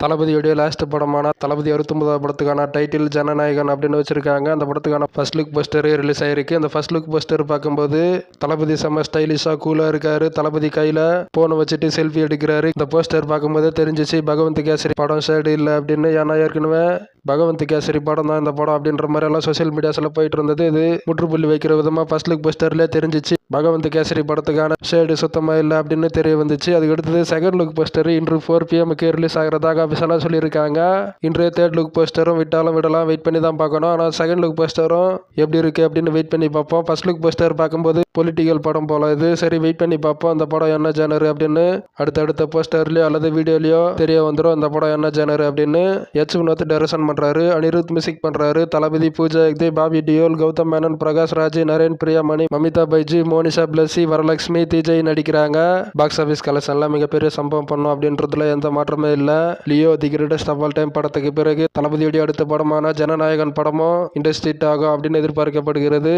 தளபதியுடைய last படமான தளபதி 69வது படத்துக்கான title Jananayagan அப்படின்னு வச்சிருக்காங்க. அந்த படத்துக்கான ஃபர்ஸ்ட் லுக் போஸ்டர் ரிலீஸ் ஆயிருக்கு. அந்த ஃபர்ஸ்ட் லுக் போஸ்டர் பார்க்கும்போது தளபதி செம்ம ஸ்டைலிஷா கூலா இருக்காரு. தளபதி கையில போனை வச்சுட்டு செல்ஃபி எடுக்கிறாரு. இந்த போஸ்டர் பார்க்கும்போது தெரிஞ்சிச்சு பகவந்த் கேசரி படம் ஷேடு இல்லை அப்படின்னு. ஏன்னா ஏற்கனவே பகவந்த் கேசரி படம் தான் இந்த படம் அப்படின்ற மாதிரி எல்லாம் சோசியல் மீடியாஸ்ல போயிட்டு இருந்தது. இது முற்றுப்புள்ளி வைக்கிற விதமா ஃபர்ஸ்ட் லுக் போஸ்டர்ல தெரிஞ்சிச்சு பகவந்த் கேசரி படத்துக்கான ஷேடு சுத்தமா இல்லை அப்படின்னு தெரிய வந்துச்சு. அதுக்கு அடுத்தது செகண்ட் லுக் போஸ்டர் இன்று 4 PM ரிலீஸ் ஆகிறதாக அபிஷியலாக சொல்லியிருக்காங்க. இன்றைய தேர்ட் லுக் போஸ்டரும் விடலாம் வெயிட் பண்ணி தான் பார்க்கணும். ஆனால் செகண்ட் லுக் போஸ்டரும் எப்படி இருக்கு அப்படின்னு வெயிட் பண்ணி பார்ப்போம். ஃபர்ஸ்ட் லுக் போஸ்டர் பார்க்கும்போது பொலிட்டிக்கல் படம் போல இது. சரி வெயிட் பண்ணி பார்ப்போம் அந்த படம் என்ன ஜேனர் அப்படின்னு. அடுத்த போஸ்டர்லயோ அல்லது வீடியோலயோ தெரிய வந்துடும் அந்த படம் என்ன ஜேனர் அப்படின்னு. வினோத் டைரக்ஷன் பண்றாரு, அனிருத் மியூசிக் பண்றாரு. தளபதி, பூஜா ஹெக்டே, பாபி டியோல், கௌதம் மேனன், பிரகாஷ் ராஜ், நரேன், பிரியாமணி, மமிதா பைஜி, மோனிஷா பிளஸி, வரலட்சுமி, தீஜய் நடிக்கிறாங்க. பாக்ஸ் ஆஃபீஸ் கலெக்ஷன்ல மிகப்பெரிய சம்பவம் பண்ணும் அப்படின்றதுல எந்த மாற்றமே இல்லை. Leo the greatest of all time படத்துக்கு பிறகு தளபதியுடைய அடுத்த படமான ஜனநாயகன் படமும் இண்டஸ்ட்ரி ஹிட் ஆகும் அப்படின்னு எதிர்பார்க்கப்படுகிறது.